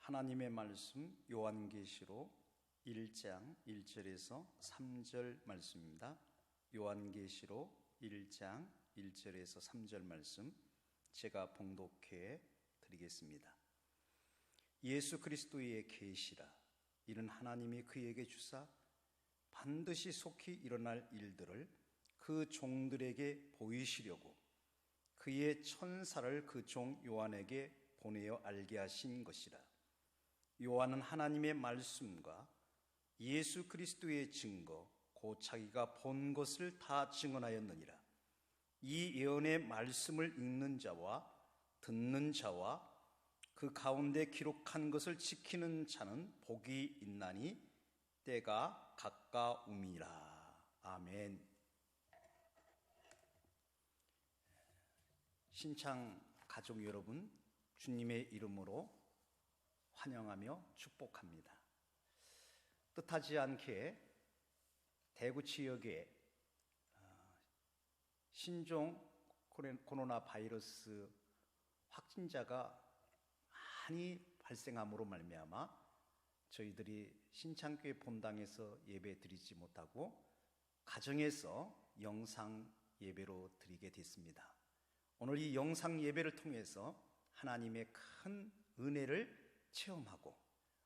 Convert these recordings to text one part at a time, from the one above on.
하나님의 말씀 요한계시록 1장 1절에서 3절 말씀입니다. 요한계시록 1장 1절에서 3절 말씀 제가 봉독해 드리겠습니다. 예수 그리스도의 계시라. 이는 하나님이 그에게 주사 반드시 속히 일어날 일들을 그 종들에게 보이시려고 그의 천사를 그 종 요한에게 보내어 알게 하신 것이라. 요한은 하나님의 말씀과 예수 그리스도의 증거 곧 자기가 본 것을 다 증언하였느니라. 이 예언의 말씀을 읽는 자와 듣는 자와 그 가운데 기록한 것을 지키는 자는 복이 있나니 때가 가까움이라. 아멘. 신창 가족 여러분, 주님의 이름으로 환영하며 축복합니다. 뜻하지 않게 대구 지역에 신종 코로나 바이러스 확진자가 많이 발생함으로 말미암아 저희들이 신창교회 본당에서 예배 드리지 못하고 가정에서 영상 예배로 드리게 됐습니다. 오늘 이 영상 예배를 통해서 하나님의 큰 은혜를 체험하고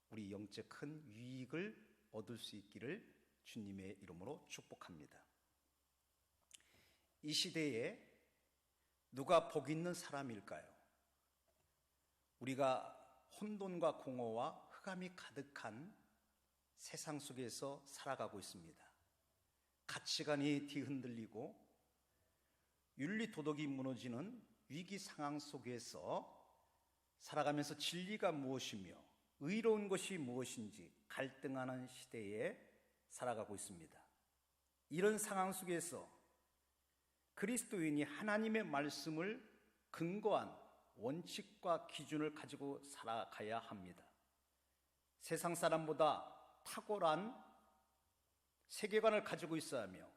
우리 영적 큰 유익을 얻을 수 있기를 주님의 이름으로 축복합니다. 이 시대에 누가 복 있는 사람일까요? 우리가 혼돈과 공허와 흑암이 가득한 세상 속에서 살아가고 있습니다. 가치관이 뒤흔들리고 윤리 도덕이 무너지는 위기 상황 속에서 살아가면서 진리가 무엇이며 의로운 것이 무엇인지 갈등하는 시대에 살아가고 있습니다. 이런 상황 속에서 그리스도인이 하나님의 말씀을 근거한 원칙과 기준을 가지고 살아가야 합니다. 세상 사람보다 탁월한 세계관을 가지고 있어야 하며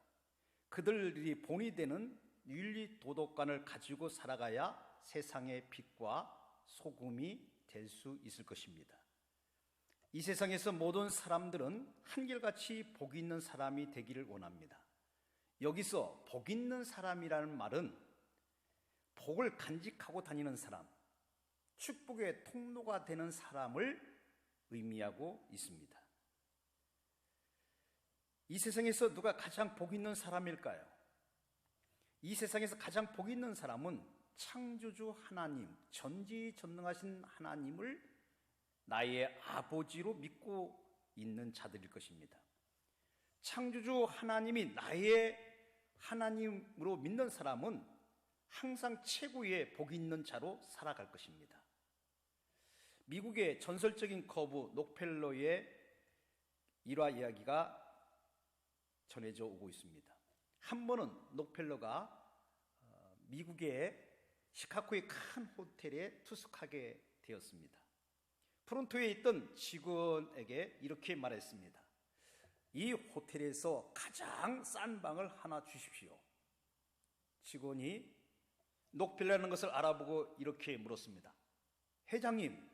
그들이 본이 되는 윤리 도덕관을 가지고 살아가야 세상의 빛과 소금이 될 수 있을 것입니다. 이 세상에서 모든 사람들은 한결같이 복 있는 사람이 되기를 원합니다. 여기서 복 있는 사람이라는 말은 복을 간직하고 다니는 사람, 축복의 통로가 되는 사람을 의미하고 있습니다. 이 세상에서 누가 가장 복 있는 사람일까요? 이 세상에서 가장 복 있는 사람은 창조주 하나님, 전지전능하신 하나님을 나의 아버지로 믿고 있는 자들일 것입니다. 창조주 하나님이 나의 하나님으로 믿는 사람은 항상 최고의 복이 있는 자로 살아갈 것입니다. 미국의 전설적인 거부 록펠러의 일화 이야기가 전해져 오고 있습니다. 한 번은 록펠러가 미국의 시카고의 큰 호텔에 투숙하게 되었습니다. 프론토에 있던 직원에게 이렇게 말했습니다. 이 호텔에서 가장 싼 방을 하나 주십시오. 직원이 록펠러라는 것을 알아보고 이렇게 물었습니다. 회장님,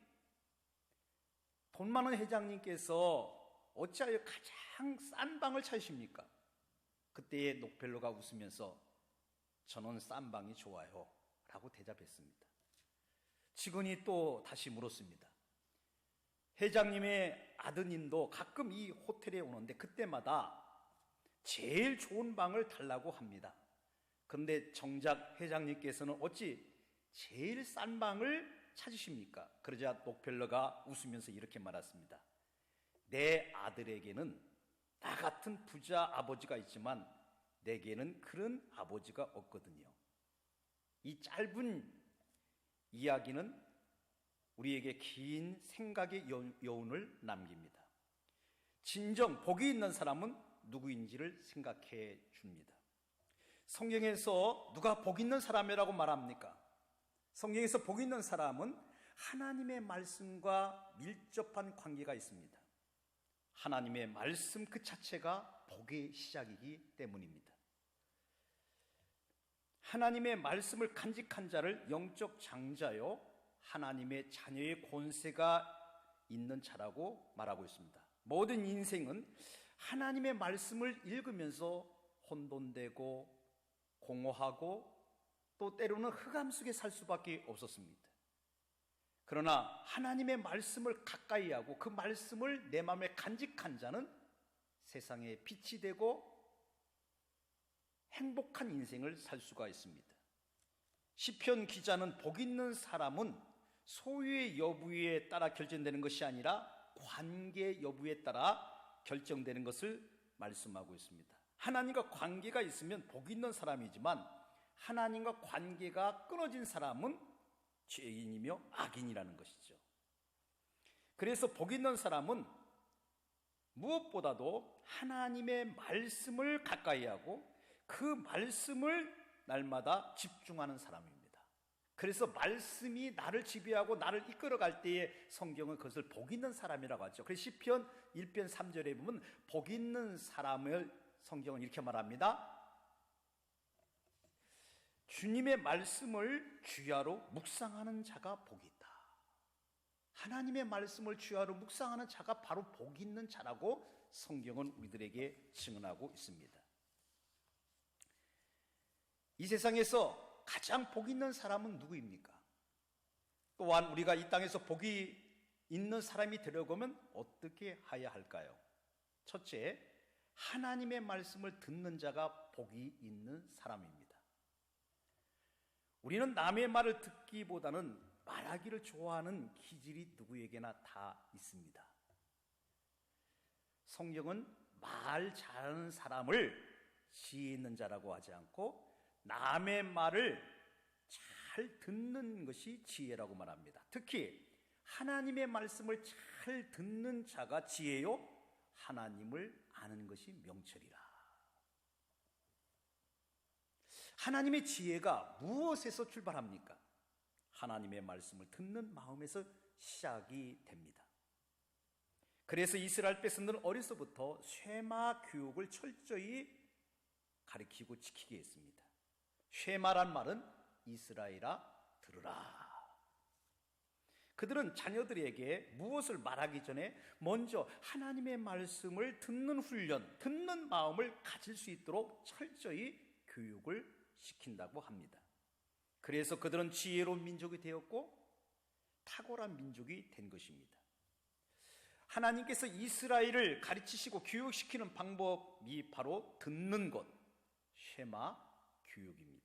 돈 많은 회장님께서 어찌하여 가장 싼 방을 찾으십니까? 그때에 록펠러가 웃으면서 저는 싼 방이 좋아요 라고 대답했습니다. 직원이 또 다시 물었습니다. 회장님의 아드님도 가끔 이 호텔에 오는데 그때마다 제일 좋은 방을 달라고 합니다. 그런데 정작 회장님께서는 어찌 제일 싼 방을 찾으십니까? 그러자 록펠러가 웃으면서 이렇게 말했습니다. 내 아들에게는 나 같은 부자 아버지가 있지만 내게는 그런 아버지가 없거든요. 이 짧은 이야기는 우리에게 긴 생각의 여운을 남깁니다. 진정 복이 있는 사람은 누구인지를 생각해 줍니다. 성경에서 누가 복 있는 사람이라고 말합니까? 성경에서 복 있는 사람은 하나님의 말씀과 밀접한 관계가 있습니다. 하나님의 말씀 그 자체가 복의 시작이기 때문입니다. 하나님의 말씀을 간직한 자를 영적 장자요 하나님의 자녀의 권세가 있는 자라고 말하고 있습니다. 모든 인생은 하나님의 말씀을 읽으면서 혼돈되고 공허하고 또 때로는 흑암 속에 살 수밖에 없었습니다. 그러나 하나님의 말씀을 가까이 하고 그 말씀을 내 마음에 간직한 자는 세상에 빛이 되고 행복한 인생을 살 수가 있습니다. 시편 기자는 복 있는 사람은 소유의 여부에 따라 결정되는 것이 아니라 관계 여부에 따라 결정되는 것을 말씀하고 있습니다. 하나님과 관계가 있으면 복 있는 사람이지만 하나님과 관계가 끊어진 사람은 죄인이며 악인이라는 것이죠. 그래서 복 있는 사람은 무엇보다도 하나님의 말씀을 가까이 하고 그 말씀을 날마다 집중하는 사람입니다. 그래서 말씀이 나를 지배하고 나를 이끌어갈 때에 성경은 그것을 복 있는 사람이라고 하죠. 그래서 시편 1편 3절에 보면 복 있는 사람을 성경은 이렇게 말합니다. 주님의 말씀을 주야로 묵상하는 자가 복이 있다. 하나님의 말씀을 주야로 묵상하는 자가 바로 복 있는 자라고 성경은 우리들에게 증언하고 있습니다. 이 세상에서 가장 복 있는 사람은 누구입니까? 또한 우리가 이 땅에서 복이 있는 사람이 되려면 어떻게 해야 할까요? 첫째, 하나님의 말씀을 듣는 자가 복이 있는 사람입니다. 우리는 남의 말을 듣기보다는 말하기를 좋아하는 기질이 누구에게나 다 있습니다. 성경은 말 잘하는 사람을 지혜 있는 자라고 하지 않고 남의 말을 잘 듣는 것이 지혜라고 말합니다. 특히 하나님의 말씀을 잘 듣는 자가 지혜요, 하나님을 아는 것이 명철이라. 하나님의 지혜가 무엇에서 출발합니까? 하나님의 말씀을 듣는 마음에서 시작이 됩니다. 그래서 이스라엘 백성들은 어려서부터 쉐마 교육을 철저히 가르치고 지키게 했습니다. 쉐마란 말은 이스라엘아 들으라. 그들은 자녀들에게 무엇을 말하기 전에 먼저 하나님의 말씀을 듣는 훈련, 듣는 마음을 가질 수 있도록 철저히 교육을 시킨다고 합니다. 그래서 그들은 지혜로운 민족이 되었고 탁월한 민족이 된 것입니다. 하나님께서 이스라엘을 가르치시고 교육시키는 방법이 바로 듣는 것, 쉐마 교육입니다.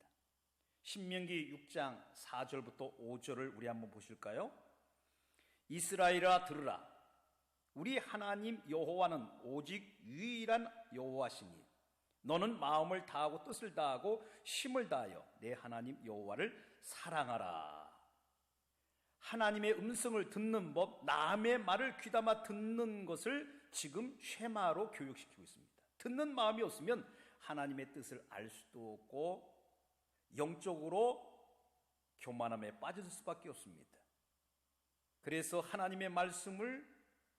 신명기 6장 4절부터 5절을 우리 한번 보실까요? 이스라엘아 들으라. 우리 하나님 여호와는 오직 유일한 여호와시니 너는 마음을 다하고 뜻을 다하고 힘을 다하여 내 하나님 여호와를 사랑하라. 하나님의 음성을 듣는 법, 남의 말을 귀담아 듣는 것을 지금 쉐마로 교육시키고 있습니다. 듣는 마음이 없으면 하나님의 뜻을 알 수도 없고 영적으로 교만함에 빠질 수밖에 없습니다. 그래서 하나님의 말씀을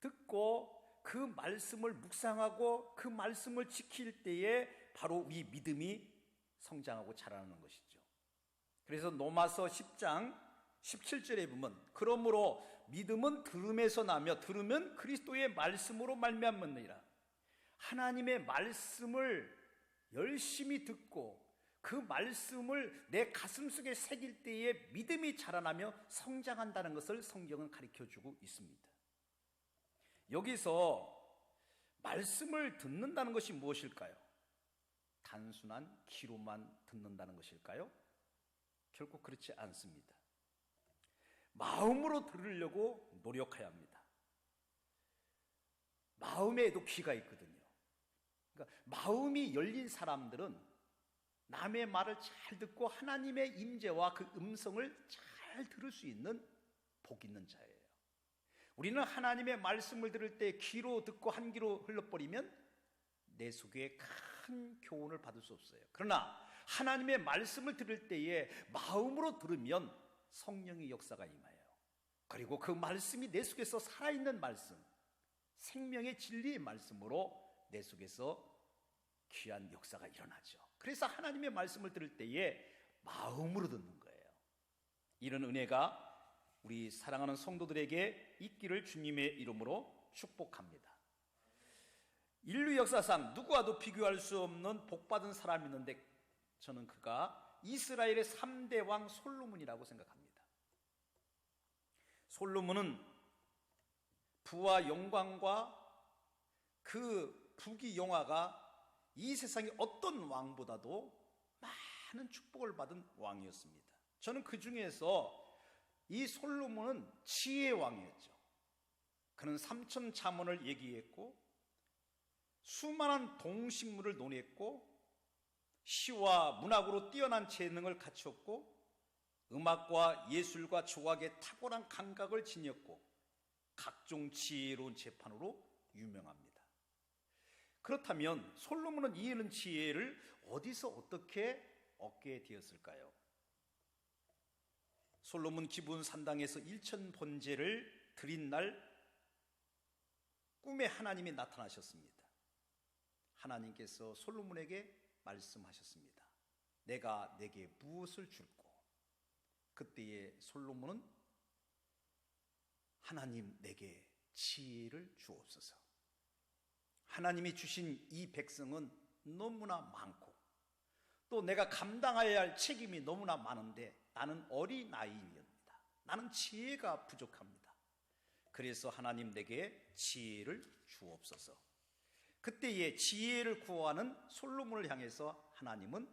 듣고 그 말씀을 묵상하고 그 말씀을 지킬 때에 바로 이 믿음이 성장하고 자라는 것이죠. 그래서 로마서 10장 17절에 보면 그러므로 믿음은 들음에서 나며 들으면 그리스도의 말씀으로 말미암느니라. 하나님의 말씀을 열심히 듣고 그 말씀을 내 가슴속에 새길 때에 믿음이 자라나며 성장한다는 것을 성경은 가르쳐주고 있습니다. 여기서 말씀을 듣는다는 것이 무엇일까요? 단순한 귀로만 듣는다는 것일까요? 결코 그렇지 않습니다. 마음으로 들으려고 노력해야 합니다. 마음에도 귀가 있거든요. 그러니까 마음이 열린 사람들은 남의 말을 잘 듣고 하나님의 임재와 그 음성을 잘 들을 수 있는 복 있는 자예요. 우리는 하나님의 말씀을 들을 때 귀로 듣고 한 귀로 흘러버리면 내 속에 큰 교훈을 받을 수 없어요. 그러나 하나님의 말씀을 들을 때에 마음으로 들으면 성령의 역사가 임해요. 그리고 그 말씀이 내 속에서 살아있는 말씀, 생명의 진리의 말씀으로 내 속에서 귀한 역사가 일어나죠. 그래서 하나님의 말씀을 들을 때에 마음으로 듣는 거예요. 이런 은혜가 우리 사랑하는 성도들에게 있기를 주님의 이름으로 축복합니다. 인류 역사상 누구와도 비교할 수 없는 복받은 사람이 있는데 저는 그가 이스라엘의 3대 왕 솔로몬이라고 생각합니다. 솔로몬은 부와 영광과 그 부귀 영화가 이 세상의 어떤 왕보다도 많은 축복을 받은 왕이었습니다. 저는 그 중에서 이 솔로몬은 지혜의 왕이었죠. 그는 3천 자문을 얘기했고 수많은 동식물을 논했고 시와 문학으로 뛰어난 재능을 갖추었고 음악과 예술과 조각에 탁월한 감각을 지녔고 각종 지혜로운 재판으로 유명합니다. 그렇다면 솔로몬은 이런 지혜를 어디서 어떻게 얻게 되었을까요? 솔로몬 기브온 산당에서 일천 번제를 드린 날 꿈에 하나님이 나타나셨습니다. 하나님께서 솔로몬에게 말씀하셨습니다. 내가 내게 무엇을 줄꼬? 그때에 솔로몬은 하나님 내게 지혜를 주옵소서. 하나님이 주신 이 백성은 너무나 많고 또 내가 감당해야 할 책임이 너무나 많은데 나는 어린아이입니다. 나는 지혜가 부족합니다. 그래서 하나님 내게 지혜를 주옵소서. 그때에 지혜를 구하는 솔로몬을 향해서 하나님은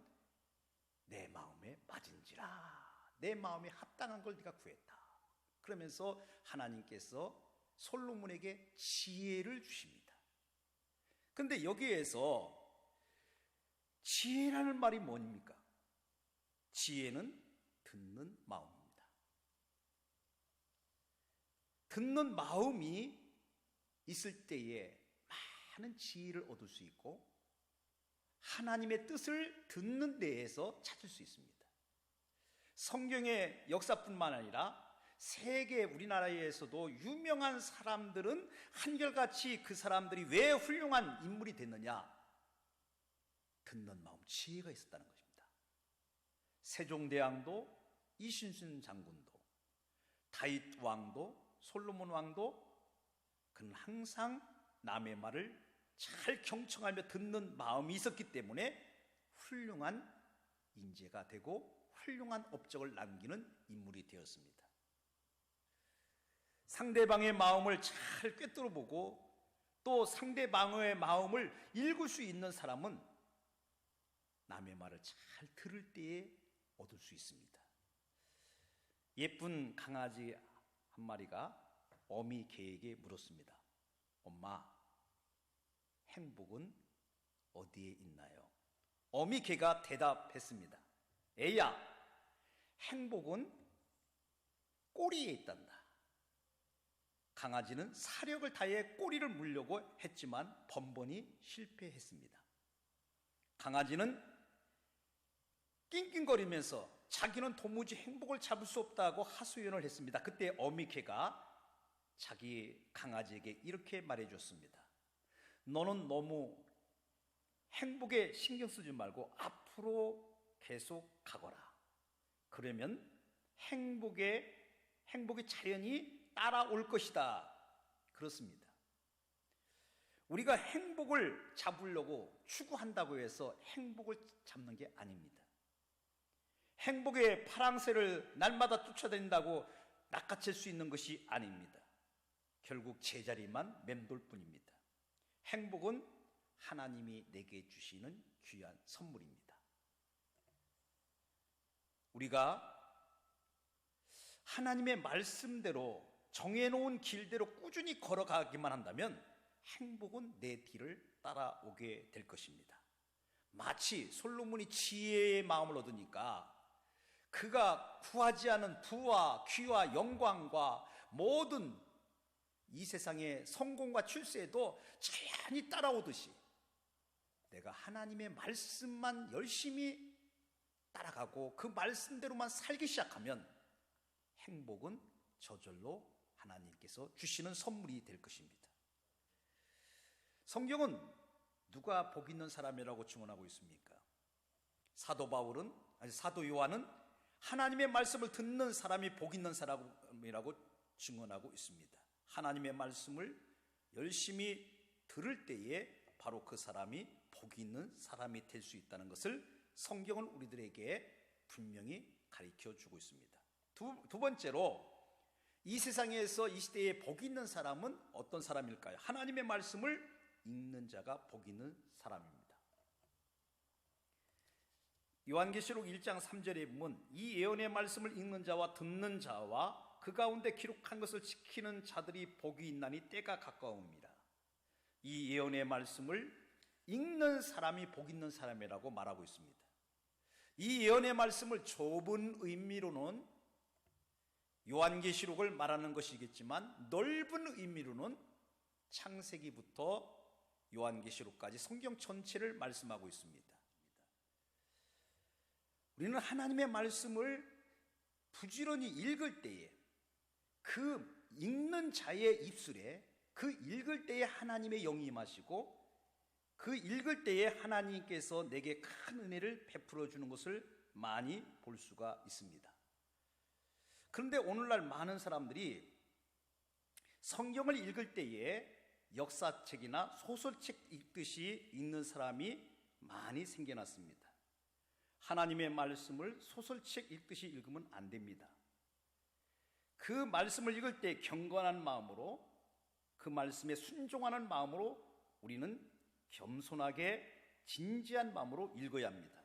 내 마음에 맞은지라, 내 마음에 합당한 걸 네가 구했다. 그러면서 하나님께서 솔로몬에게 지혜를 주십니다. 그런데 여기에서 지혜라는 말이 뭡니까? 지혜는 듣는 마음입니다. 듣는 마음이 있을 때에 많은 지혜를 얻을 수 있고 하나님의 뜻을 듣는 데에서 찾을 수 있습니다. 성경의 역사뿐만 아니라 세계 우리나라에서도 유명한 사람들은 한결같이 그 사람들이 왜 훌륭한 인물이 됐느냐? 듣는 마음, 지혜가 있었다는 것입니다. 세종대왕도 이순신 장군도 다윗 왕도 솔로몬 왕도 그는 항상 남의 말을 잘 경청하며 듣는 마음이 있었기 때문에 훌륭한 인재가 되고 훌륭한 업적을 남기는 인물이 되었습니다. 상대방의 마음을 잘 꿰뚫어 보고 또 상대방의 마음을 읽을 수 있는 사람은 남의 말을 잘 들을 때에 얻을 수 있습니다. 예쁜 강아지 한 마리가 어미 개에게 물었습니다. 엄마, 행복은 어디에 있나요? 어미 개가 대답했습니다. 애야, 행복은 꼬리에 있단다. 강아지는 사력을 다해 꼬리를 물려고 했지만 번번이 실패했습니다. 강아지는 낑낑거리면서 자기는 도무지 행복을 잡을 수 없다고 하소연을 했습니다. 그때 어미개가 자기 강아지에게 이렇게 말해줬습니다. 너는 너무 행복에 신경 쓰지 말고 앞으로 계속 가거라. 그러면 행복이 자연히 따라올 것이다. 그렇습니다. 우리가 행복을 잡으려고 추구한다고 해서 행복을 잡는 게 아닙니다. 행복의 파랑새를 날마다 쫓아다닌다고 낚아챌 수 있는 것이 아닙니다. 결국 제자리만 맴돌 뿐입니다. 행복은 하나님이 내게 주시는 귀한 선물입니다. 우리가 하나님의 말씀대로 정해놓은 길대로 꾸준히 걸어가기만 한다면 행복은 내 뒤를 따라오게 될 것입니다. 마치 솔로몬이 지혜의 마음을 얻으니까 그가 구하지 않은 부와 귀와 영광과 모든 이 세상의 성공과 출세에도 자연히 따라오듯이 내가 하나님의 말씀만 열심히 따라가고 그 말씀대로만 살기 시작하면 행복은 저절로 하나님께서 주시는 선물이 될 것입니다. 성경은 누가 복 있는 사람이라고 증언하고 있습니까? 사도 요한은 하나님의 말씀을 듣는 사람이 복 있는 사람이라고 증언하고 있습니다. 하나님의 말씀을 열심히 들을 때에 바로 그 사람이 복 있는 사람이 될 수 있다는 것을 성경은 우리들에게 분명히 가르쳐 주고 있습니다. 두 번째로, 이 세상에서 이 시대에 복 있는 사람은 어떤 사람일까요? 하나님의 말씀을 읽는 자가 복 있는 사람입니다. 요한계시록 1장 3절에 보면 이 예언의 말씀을 읽는 자와 듣는 자와 그 가운데 기록한 것을 지키는 자들이 복이 있나니 때가 가까웁니다. 이 예언의 말씀을 읽는 사람이 복 있는 사람이라고 말하고 있습니다. 이 예언의 말씀을 좁은 의미로는 요한계시록을 말하는 것이겠지만 넓은 의미로는 창세기부터 요한계시록까지 성경 전체를 말씀하고 있습니다. 우리는 하나님의 말씀을 부지런히 읽을 때에 그 읽는 자의 입술에 그 읽을 때에 하나님의 영이 임하시고 그 읽을 때에 하나님께서 내게 큰 은혜를 베풀어 주는 것을 많이 볼 수가 있습니다. 그런데 오늘날 많은 사람들이 성경을 읽을 때에 역사책이나 소설책 읽듯이 읽는 사람이 많이 생겨났습니다. 하나님의 말씀을 소설책 읽듯이 읽으면 안 됩니다. 그 말씀을 읽을 때 경건한 마음으로, 그 말씀에 순종하는 마음으로 우리는 겸손하게 진지한 마음으로 읽어야 합니다.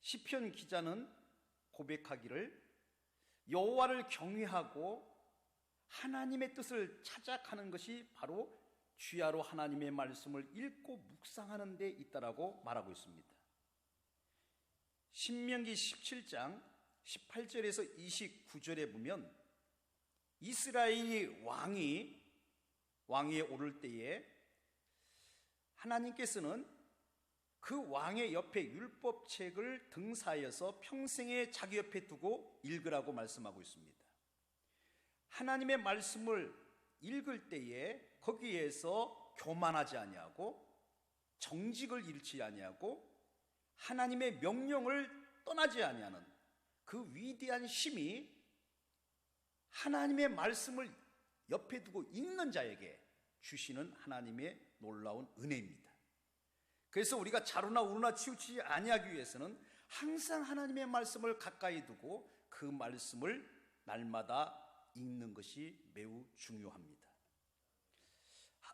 시편 기자는 고백하기를 여호와를 경외하고 하나님의 뜻을 찾아가는 것이 바로 주야로 하나님의 말씀을 읽고 묵상하는 데 있다라고 말하고 있습니다. 신명기 17장 18절에서 29절에 보면 이스라엘이 왕위에 오를 때에 하나님께서는 그 왕의 옆에 율법책을 등사하여서 평생에 자기 옆에 두고 읽으라고 말씀하고 있습니다. 하나님의 말씀을 읽을 때에 거기에서 교만하지 아니하고 정직을 잃지 아니하고 하나님의 명령을 떠나지 아니하는 그 위대한 힘이 하나님의 말씀을 옆에 두고 읽는 자에게 주시는 하나님의 놀라운 은혜입니다. 그래서 우리가 자루나 우루나 치우치지 아니하기 위해서는 항상 하나님의 말씀을 가까이 두고 그 말씀을 날마다 읽는 것이 매우 중요합니다.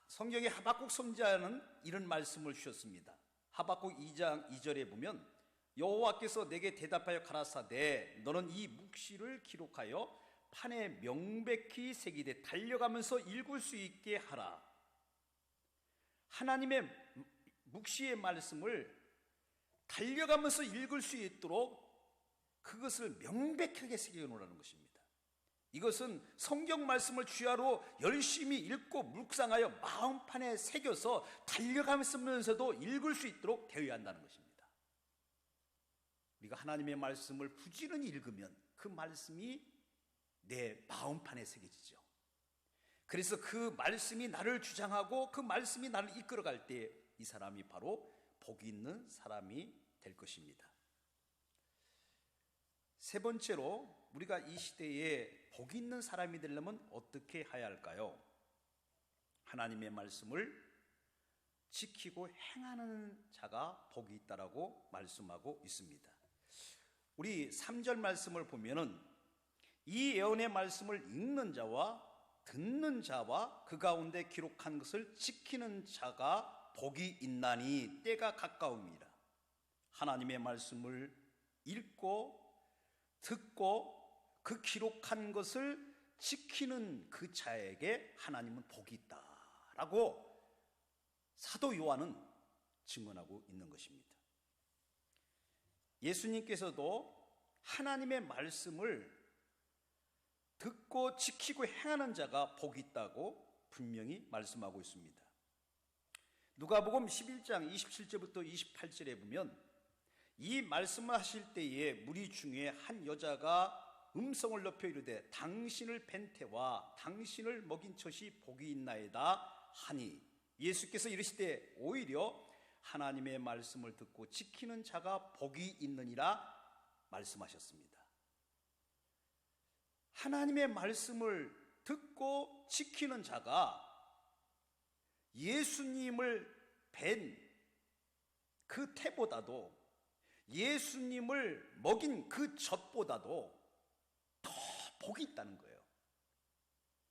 성경의 하박국 선지자는 이런 말씀을 주셨습니다. 하박국 2장 2절에 보면 여호와께서 내게 대답하여 가라사대 너는 이 묵시를 기록하여 판에 명백히 새기되 달려가면서 읽을 수 있게 하라. 하나님의 묵시의 말씀을 달려가면서 읽을 수 있도록 그것을 명백하게 새겨 놓으라는 것입니다. 이것은 성경 말씀을 주야로 열심히 읽고 묵상하여 마음판에 새겨서 달려가면서도 읽을 수 있도록 되어야 한다는 것입니다. 우리가 하나님의 말씀을 부지런히 읽으면 그 말씀이 내 마음판에 새겨지죠. 그래서 그 말씀이 나를 주장하고 그 말씀이 나를 이끌어갈 때 이 사람이 바로 복 있는 사람이 될 것입니다. 세 번째로 우리가 이 시대에 복 있는 사람이 되려면 어떻게 해야 할까요? 하나님의 말씀을 지키고 행하는 자가 복이 있다라고 말씀하고 있습니다. 우리 3절 말씀을 보면은 이 예언의 말씀을 읽는 자와 듣는 자와 그 가운데 기록한 것을 지키는 자가 복이 있나니 때가 가까웁니다. 하나님의 말씀을 읽고 듣고 그 기록한 것을 지키는 그 자에게 하나님은 복이 있다라고 사도 요한은 증언하고 있는 것입니다. 예수님께서도 하나님의 말씀을 듣고 지키고 행하는 자가 복이 있다고 분명히 말씀하고 있습니다. 누가복음 11장 27절부터 28절에 보면 이 말씀을 하실 때에 무리 중에 한 여자가 음성을 높여 이르되 당신을 뵌 태와 당신을 먹인 젖이 복이 있나이다 하니 예수께서 이르시되 오히려 하나님의 말씀을 듣고 지키는 자가 복이 있느니라 말씀하셨습니다. 하나님의 말씀을 듣고 지키는 자가 예수님을 뵌 그 태보다도, 예수님을 먹인 그 젖보다도 더 복이 있다는 거예요.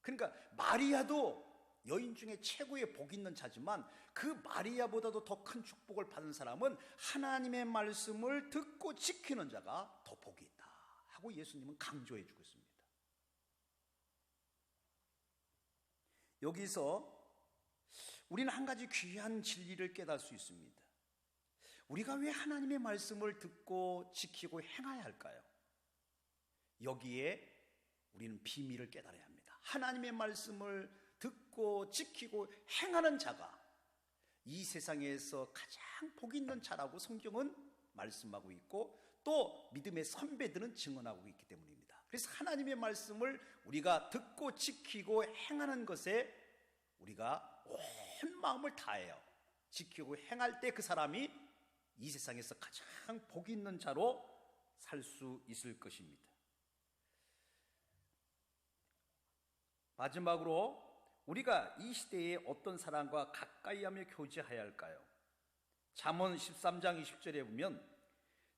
그러니까 마리아도 여인 중에 최고의 복 있는 자지만 그 마리아보다도 더 큰 축복을 받은 사람은 하나님의 말씀을 듣고 지키는 자가 더 복이 있다 하고 예수님은 강조해 주고 있습니다. 여기서 우리는 한 가지 귀한 진리를 깨달을 수 있습니다. 우리가 왜 하나님의 말씀을 듣고 지키고 행해야 할까요? 여기에 우리는 비밀을 깨달아야 합니다. 하나님의 말씀을 듣고 지키고 행하는 자가 이 세상에서 가장 복 있는 자라고 성경은 말씀하고 있고, 또 믿음의 선배들은 증언하고 있기 때문입니다. 그래서 하나님의 말씀을 우리가 듣고 지키고 행하는 것에 우리가 온 마음을 다해요. 지키고 행할 때 그 사람이 이 세상에서 가장 복 있는 자로 살 수 있을 것입니다. 마지막으로 우리가 이 시대에 어떤 사람과 가까이 하며 교제해야 할까요? 잠언 13장 20절에 보면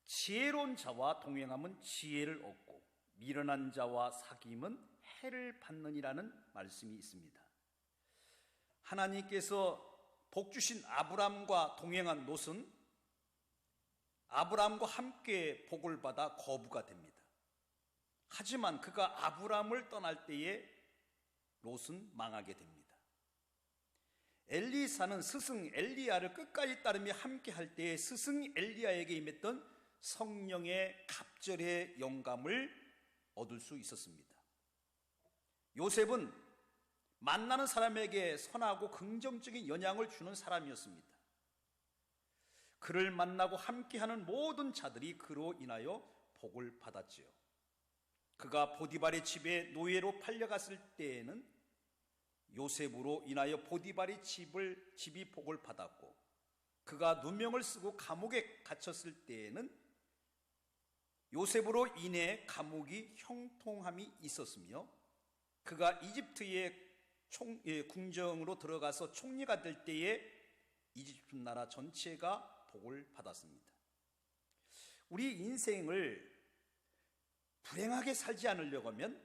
지혜로운 자와 동행하면 지혜를 얻고 미련한 자와 사귐은 해를 받느니라는 말씀이 있습니다. 하나님께서 복 주신 아브람과 동행한 롯은 아브람과 함께 복을 받아 거부가 됩니다. 하지만 그가 아브람을 떠날 때에 롯은 망하게 됩니다. 엘리사는 스승 엘리야를 끝까지 따르며 함께 할 때에 스승 엘리야에게 임했던 성령의 갑절의 영감을 얻을 수 있었습니다. 요셉은 만나는 사람에게 선하고 긍정적인 영향을 주는 사람이었습니다. 그를 만나고 함께하는 모든 자들이 그로 인하여 복을 받았지요. 그가 보디발의 집에 노예로 팔려갔을 때에는 요셉으로 인하여 보디발의 집이 복을 받았고, 그가 누명을 쓰고 감옥에 갇혔을 때에는 요셉으로 인해 감옥이 형통함이 있었으며, 그가 이집트의 궁정으로 들어가서 총리가 될 때에 이집트 나라 전체가 복을 받았습니다. 우리 인생을 불행하게 살지 않으려고 하면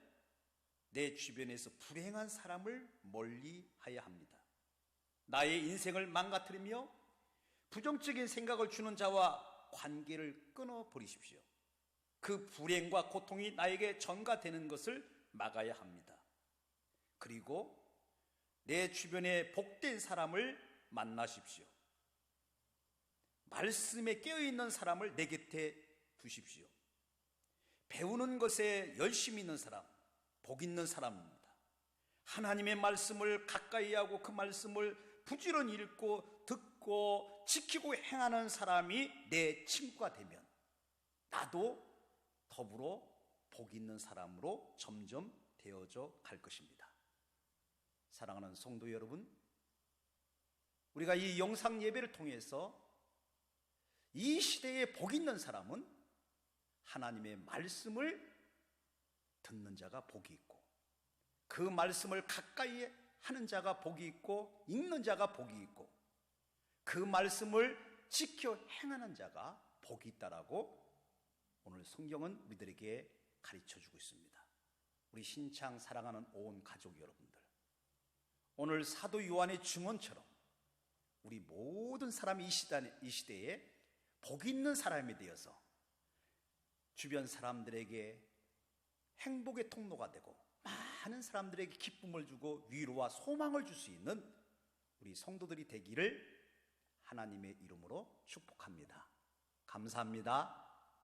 내 주변에서 불행한 사람을 멀리해야 합니다. 나의 인생을 망가뜨리며 부정적인 생각을 주는 자와 관계를 끊어버리십시오. 그 불행과 고통이 나에게 전가되는 것을 막아야 합니다. 그리고 내 주변에 복된 사람을 만나십시오. 말씀에 깨어있는 사람을 내 곁에 두십시오. 배우는 것에 열심히 있는 사람, 복 있는 사람입니다. 하나님의 말씀을 가까이 하고 그 말씀을 부지런히 읽고 듣고 지키고 행하는 사람이 내 친구가 되면 나도 더불어 복 있는 사람으로 점점 되어져 갈 것입니다. 사랑하는 성도 여러분, 우리가 이 영상 예배를 통해서 이 시대에 복 있는 사람은 하나님의 말씀을 듣는 자가 복이 있고, 그 말씀을 가까이 하는 자가 복이 있고, 읽는 자가 복이 있고, 그 말씀을 지켜 행하는 자가 복이 있다라고 오늘 성경은 우리들에게 가르쳐주고 있습니다. 우리 신창 사랑하는 온 가족 여러분들, 오늘 사도 요한의 증언처럼 우리 모든 사람이 이 시대에 복 있는 사람이 되어서 주변 사람들에게 행복의 통로가 되고 많은 사람들에게 기쁨을 주고 위로와 소망을 줄 수 있는 우리 성도들이 되기를 하나님의 이름으로 축복합니다. 감사합니다.